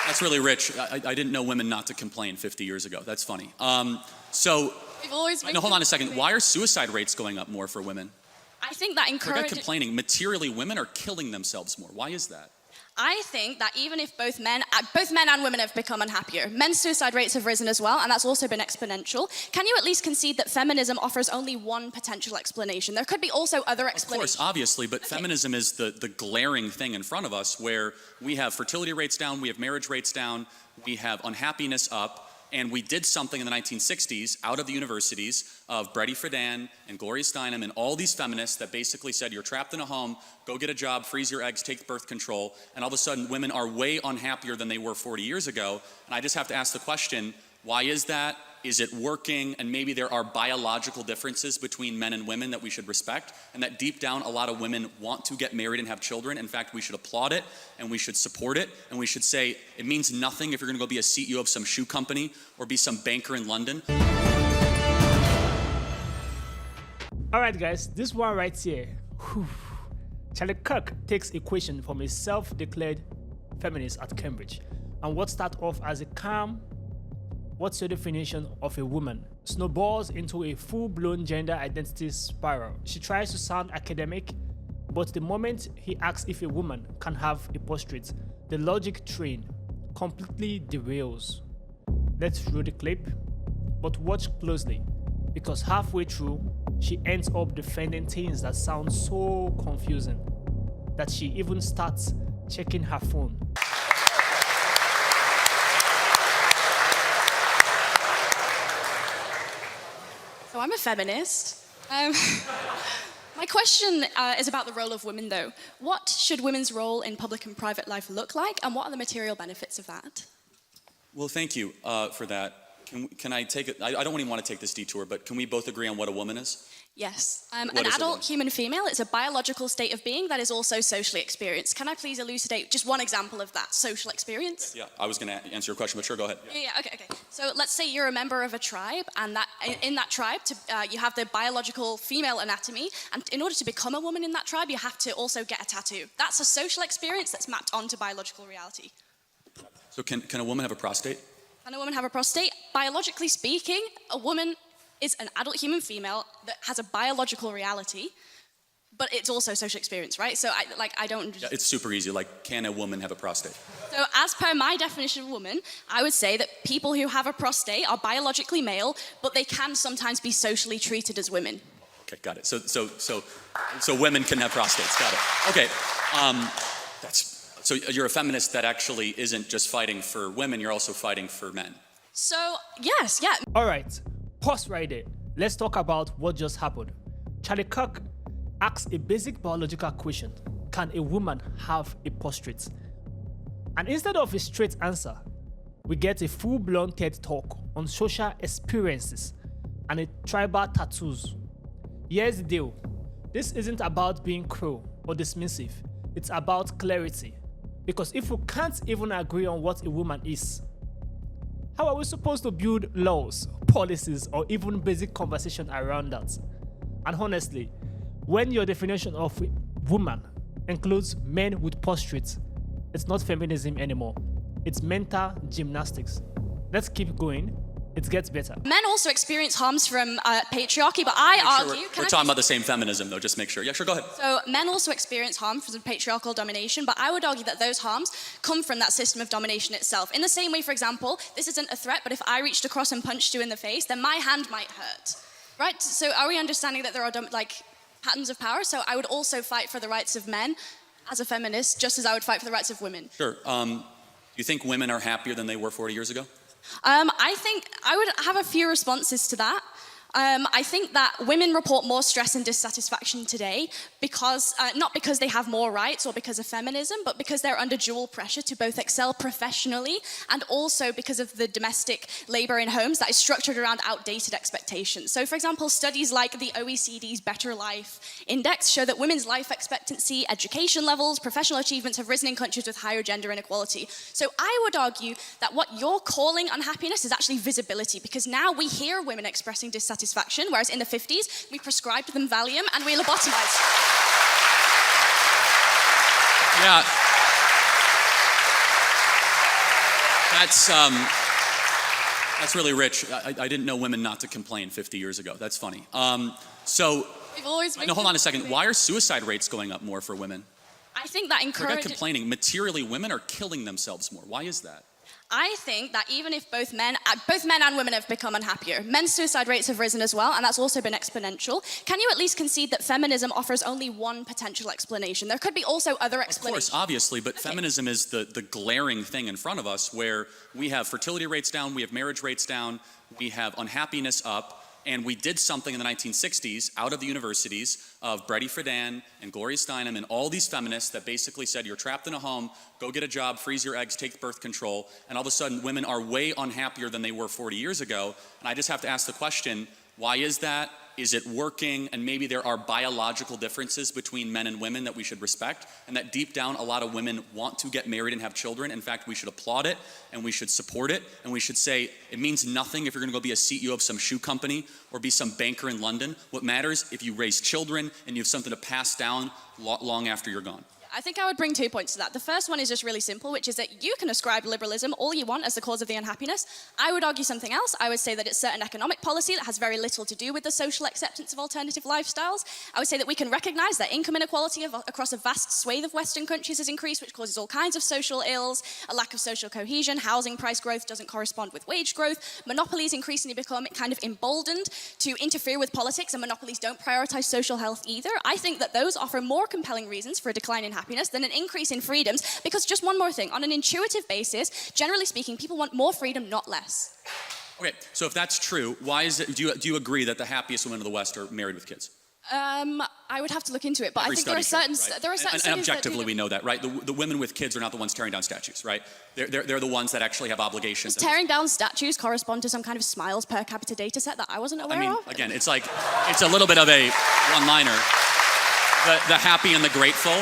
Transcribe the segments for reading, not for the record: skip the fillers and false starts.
That's really rich. I didn't know women not to complain 50 years ago. That's funny. We've always been hold on a second. Why are suicide rates going up more for women? I think that Forget complaining. Materially, women are killing themselves more. Why is that? I think that even if both men and women have become unhappier, men's suicide rates have risen as well, and that's also been exponential. Can you at least concede that feminism offers only one potential explanation? There could be also other explanations. Of course, obviously, but feminism is the glaring thing in front of us, where we have fertility rates down, we have marriage rates down, we have unhappiness up, and we did something in the 1960s out of the universities of Brady Friedan and Gloria Steinem and all these feminists that basically said, you're trapped in a home, go get a job, freeze your eggs, take birth control, and all of a sudden women are way unhappier than they were 40 years ago. And I just have to ask the question, why is that? Is it working? And maybe there are biological differences between men and women that we should respect, and that deep down a lot of women want to get married and have children. In fact, we should applaud it, and we should support it, and we should say it means nothing if you're gonna go be a CEO of some shoe company or be some banker in London. All right, guys, this one right here. Charlie Kirk takes a question from a self-declared feminist at Cambridge, and what started off as a calm, what's your definition of a woman, snowballs into a full-blown gender identity spiral. She tries to sound academic, but the moment he asks if a woman can have a prostate, the logic train completely derails. Let's roll the clip, but watch closely, because halfway through, she ends up defending things that sound so confusing that she even starts checking her phone. So I'm a feminist. My question is about the role of women, though. What should women's role in public and private life look like, and what are the material benefits of that? Well, thank you for that. Can I take it? I don't even want to take this detour, but can we both agree on what a woman is? Yes. An adult human female, it's a biological state of being that is also socially experienced. Can I please elucidate just one example of that social experience? Yeah, I was going to answer your question, but sure, go ahead. Yeah, okay. So let's say you're a member of a tribe, and that in that tribe, you have the biological female anatomy, and in order to become a woman in that tribe, you have to also get a tattoo. That's a social experience that's mapped onto biological reality. So can a woman have a prostate? Can a woman have a prostate? Biologically speaking, a woman is an adult human female that has a biological reality, but it's also social experience, right? So I don't... Yeah, it's super easy. Like, can a woman have a prostate? So as per my definition of woman, I would say that people who have a prostate are biologically male, but they can sometimes be socially treated as women. Okay, got it. So women can have prostates. Got it. Okay. So you're a feminist that actually isn't just fighting for women, you're also fighting for men. So, yes, yeah. All right, pause right there. Let's talk about what just happened. Charlie Kirk asks a basic biological question. Can a woman have a prostate? And instead of a straight answer, we get a full-blown TED talk on social experiences and a tribal tattoos. Here's the deal. This isn't about being cruel or dismissive. It's about clarity. Because if we can't even agree on what a woman is, how are we supposed to build laws, policies, or even basic conversation around that? And honestly, when your definition of woman includes men with prostrates, it's not feminism anymore. It's mental gymnastics. Let's keep going. It gets better. Men also experience harms from patriarchy, but I argue... We're talking about the same feminism, though, just make sure. Yeah, sure, go ahead. So men also experience harm from patriarchal domination, but I would argue that those harms come from that system of domination itself. In the same way, for example, this isn't a threat, but if I reached across and punched you in the face, then my hand might hurt, right? So are we understanding that there are patterns of power? So I would also fight for the rights of men as a feminist, just as I would fight for the rights of women. Sure. Do you think women are happier than they were 40 years ago? I think I would have a few responses to that. I think that women report more stress and dissatisfaction today because, not because they have more rights or because of feminism, but because they're under dual pressure to both excel professionally and also because of the domestic labor in homes that is structured around outdated expectations. So, for example, studies like the OECD's Better Life Index show that women's life expectancy, education levels, professional achievements have risen in countries with higher gender inequality. So I would argue that what you're calling unhappiness is actually visibility, because now we hear women expressing dissatisfaction, whereas in the 50s, we prescribed them Valium and we lobotomized. Yeah. That's really rich. I didn't know women not to complain 50 years ago. That's funny. We've always been No, hold on a second. Why are suicide rates going up more for women? I think that Forget encourages... complaining. Materially, women are killing themselves more. Why is that? I think that even if both men and women have become unhappier, men's suicide rates have risen as well, and that's also been exponential. Can you at least concede that feminism offers only one potential explanation? There could be also other explanations. Of course, obviously, but feminism is the glaring thing in front of us where we have fertility rates down, we have marriage rates down, we have unhappiness up, and we did something in the 1960s out of the universities of Bretty Friedan and Gloria Steinem and all these feminists that basically said you're trapped in a home, go get a job, freeze your eggs, take birth control, and all of a sudden women are way unhappier than they were 40 years ago. And I just have to ask the question, why is that? Is it working? And maybe there are biological differences between men and women that we should respect, and that deep down a lot of women want to get married and have children. In fact, we should applaud it, and we should support it, and we should say it means nothing if you're gonna go be a CEO of some shoe company or be some banker in London. What matters if you raise children and you have something to pass down long after you're gone. I think I would bring 2 points to that. The first one is just really simple, which is that you can ascribe liberalism all you want as the cause of the unhappiness. I would argue something else. I would say that it's certain economic policy that has very little to do with the social acceptance of alternative lifestyles. I would say that we can recognize that income inequality across a vast swathe of Western countries has increased, which causes all kinds of social ills, a lack of social cohesion, housing price growth doesn't correspond with wage growth, monopolies increasingly become kind of emboldened to interfere with politics, and monopolies don't prioritize social health either. I think that those offer more compelling reasons for a decline in happiness than an increase in freedoms, because just one more thing, on an intuitive basis, generally speaking, people want more freedom, not less. Okay, so if that's true, why is it, do you agree that the happiest women in the West are married with kids? I would have to look into it, but I think there are certain studies and objectively we know that, right? The women with kids are not the ones tearing down statues, right? They're the ones that actually have obligations. Does tearing down statues correspond to some kind of smiles per capita data set that I wasn't aware of? Again, it's like, it's a little bit of a one-liner. The happy and the grateful.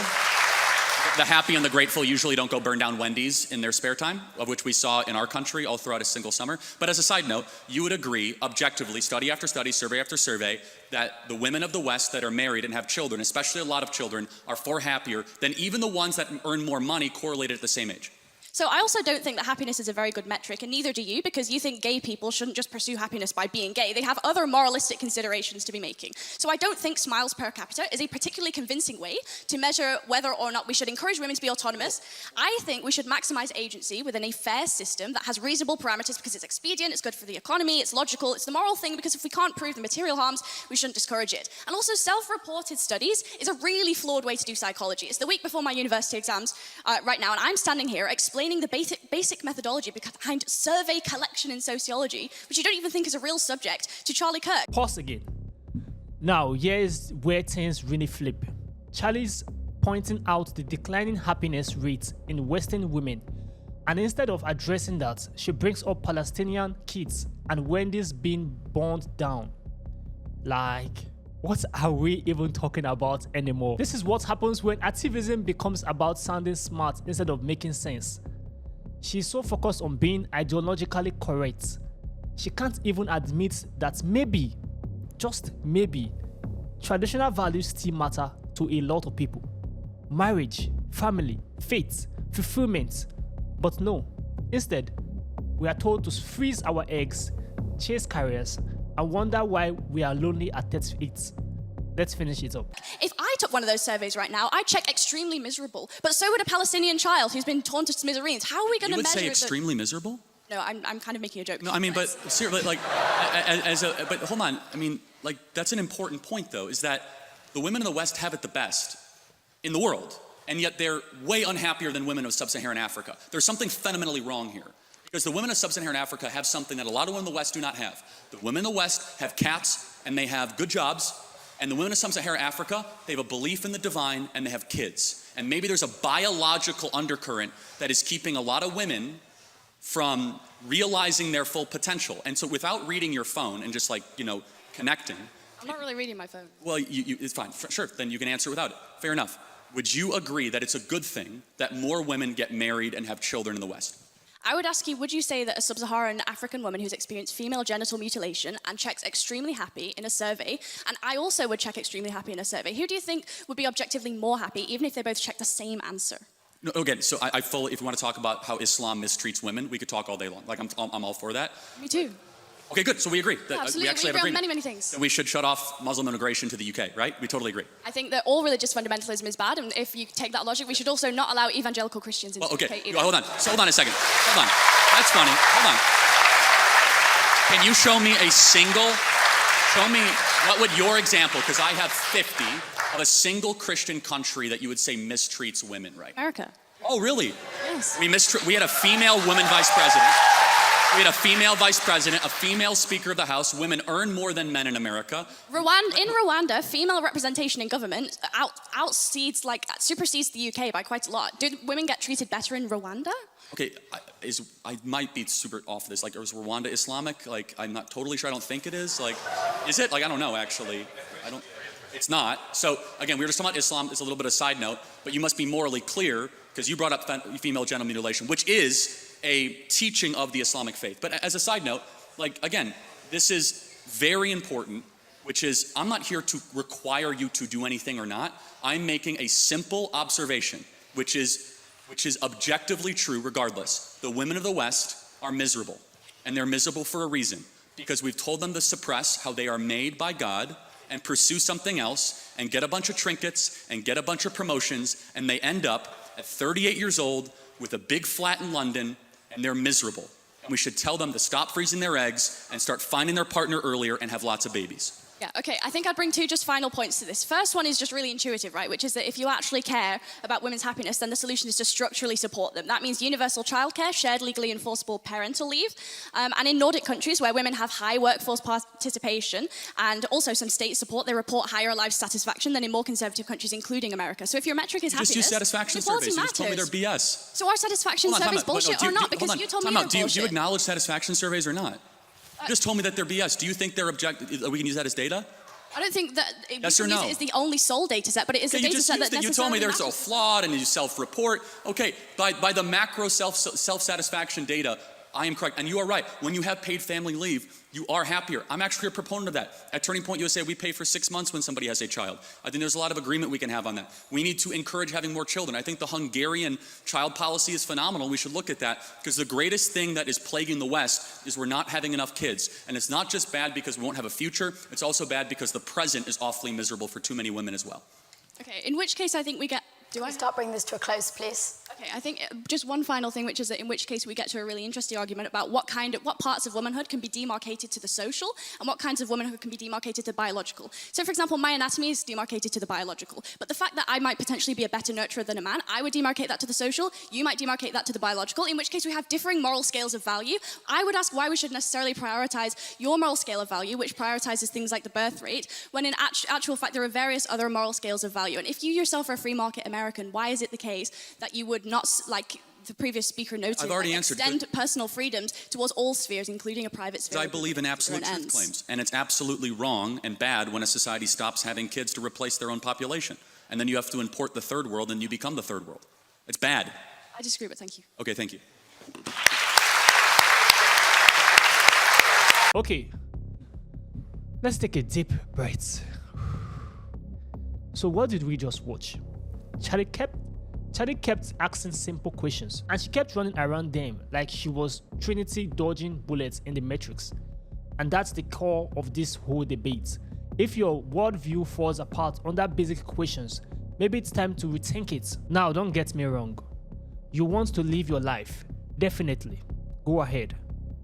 The happy and the grateful usually don't go burn down Wendy's in their spare time, of which we saw in our country all throughout a single summer. But as a side note, you would agree, objectively, study after study, survey after survey, that the women of the West that are married and have children, especially a lot of children, are far happier than even the ones that earn more money correlated at the same age. So I also don't think that happiness is a very good metric, and neither do you, because you think gay people shouldn't just pursue happiness by being gay. They have other moralistic considerations to be making. So I don't think smiles per capita is a particularly convincing way to measure whether or not we should encourage women to be autonomous. I think we should maximize agency within a fair system that has reasonable parameters because it's expedient, it's good for the economy, it's logical, it's the moral thing, because if we can't prove the material harms, we shouldn't discourage it. And also self-reported studies is a really flawed way to do psychology. It's the week before my university exams right now, and I'm standing here explaining the basic methodology behind survey collection in sociology, which you don't even think is a real subject, to Charlie Kirk. Pause again. Now, here's where things really flip. Charlie's pointing out the declining happiness rates in Western women, and instead of addressing that, she brings up Palestinian kids and Wendy's being burned down. Like, what are we even talking about anymore? This is what happens when activism becomes about sounding smart instead of making sense. She's so focused on being ideologically correct, she can't even admit that maybe, just maybe, traditional values still matter to a lot of people. Marriage, family, faith, fulfillment. But no, instead, we are told to freeze our eggs, chase careers, and wonder why we are lonely at 38. Let's finish it up. If I took one of those surveys right now, I'd check extremely miserable. But so would a Palestinian child who's been torn to smithereens. How are we going to measure? You would say extremely miserable? No, I'm kind of making a joke. No, I mean, but seriously, like, but hold on. I mean, like, that's an important point, though, is that the women in the West have it the best in the world, and yet they're way unhappier than women of sub-Saharan Africa. There's something fundamentally wrong here. Because the women of sub-Saharan Africa have something that a lot of women in the West do not have. The women in the West have cats, and they have good jobs. And the women of sub-Saharan Africa, they have a belief in the divine, and they have kids. And maybe there's a biological undercurrent that is keeping a lot of women from realizing their full potential. And so without reading your phone and just, like, you know, connecting. I'm not really reading my phone. Well, it's fine. Sure, then you can answer without it. Fair enough. Would you agree that it's a good thing that more women get married and have children in the West? I would ask you, would you say that a sub-Saharan African woman who's experienced female genital mutilation and checks extremely happy in a survey, and I also would check extremely happy in a survey, who do you think would be objectively more happy, even if they both check the same answer? No, again, so I fully, if you want to talk about how Islam mistreats women, we could talk all day long. Like, I'm all for that. Me too. Okay, good. So we agree. Yeah, absolutely. We actually have agree on agreement. many things. Then we should shut off Muslim immigration to the UK, right? We totally agree. I think that all religious fundamentalism is bad, and if you take that logic, we should also not allow evangelical Christians into Well, okay, the UK either. hold on. So hold on a second. Hold on. That's funny. Hold on. Can you show me what would your example, because I have 50, of a single Christian country that you would say mistreats women, right? America. Oh, really? Yes. We had a female woman vice president. We had a female vice president, a female speaker of the House. Women earn more than men in America. In Rwanda, female representation in government supersedes the UK by quite a lot. Did women get treated better in Rwanda? Okay, I might be super off this. Like, is Rwanda Islamic? Like, I'm not totally sure. I don't think it is. Like, is it? Like, I don't know, actually. It's not. So, again, we were just talking about Islam. It's a little bit of a side note, but you must be morally clear, because you brought up female genital mutilation, which is a teaching of the Islamic faith. But as a side note, like, again, this is very important, which is, I'm not here to require you to do anything or not. I'm making a simple observation, which is objectively true regardless. The women of the West are miserable, and they're miserable for a reason, because we've told them to suppress how they are made by God and pursue something else and get a bunch of trinkets and get a bunch of promotions, and they end up at 38 years old with a big flat in London, and they're miserable. And we should tell them to stop freezing their eggs and start finding their partner earlier and have lots of babies. Yeah, okay, I think I'd bring two just final points to this. First one is just really intuitive, right? Which is that if you actually care about women's happiness, then the solution is to structurally support them. That means universal childcare, shared legally enforceable parental leave, and in Nordic countries where women have high workforce participation and also some state support, they report higher life satisfaction than in more conservative countries, including America. So if your metric is happiness, just use satisfaction surveys. You just told me they're BS. So are satisfaction surveys bullshit or not? Because you told me they're bullshit. Do you acknowledge satisfaction surveys or not? You just told me that they're BS. Do you think they're we can use that as data? I don't think that yes or no? it is the only sole data set, but it is a data set that necessarily you told me they're so matters. flawed and you self-report. Okay, by the macro self-satisfaction data, I am correct. And you are right. When you have paid family leave, you are happier. I'm actually a proponent of that. At Turning Point USA, we pay for 6 months when somebody has a child. I think there's a lot of agreement we can have on that. We need to encourage having more children. I think the Hungarian child policy is phenomenal. We should look at that, because the greatest thing that is plaguing the West is we're not having enough kids. And it's not just bad because we won't have a future. It's also bad because the present is awfully miserable for too many women as well. Okay, in which case I think we get... Start bringing this to a close, please. Okay, I think just one final thing, which is that in which case we get to a really interesting argument about what parts of womanhood can be demarcated to the social and what kinds of womanhood can be demarcated to biological. So, for example, my anatomy is demarcated to the biological, but the fact that I might potentially be a better nurturer than a man, I would demarcate that to the social, you might demarcate that to the biological, in which case we have differing moral scales of value. I would ask why we should necessarily prioritize your moral scale of value, which prioritizes things like the birth rate, when in actual fact there are various other moral scales of value. And if you yourself are a free market American, why is it the case that you would not, like the previous speaker noted, I've already answered. Extend personal freedoms towards all spheres, including a private sphere? I believe in absolute truth claims, and it's absolutely wrong and bad when a society stops having kids to replace their own population. And then you have to import the third world, and you become the third world. It's bad. I disagree, but thank you. Okay, thank you. Okay, let's take a deep breath. So what did we just watch? Charlie kept asking simple questions, and she kept running around them like she was Trinity dodging bullets in the Matrix. And that's the core of this whole debate. If your worldview falls apart under basic questions, maybe it's time to rethink it. Now, don't get me wrong. You want to live your life, definitely. Go ahead.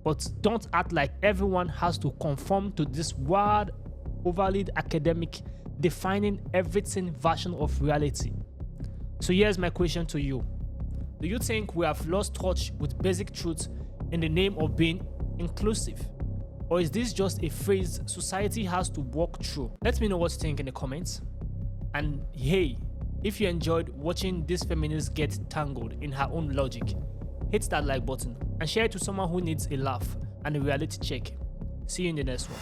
But don't act like everyone has to conform to this wild, overly academic, defining everything version of reality. So here's my question to you. Do you think we have lost touch with basic truths in the name of being inclusive? Or is this just a phrase society has to walk through? Let me know what you think in the comments. And hey, if you enjoyed watching this feminist get tangled in her own logic, hit that like button and share it to someone who needs a laugh and a reality check. See you in the next one.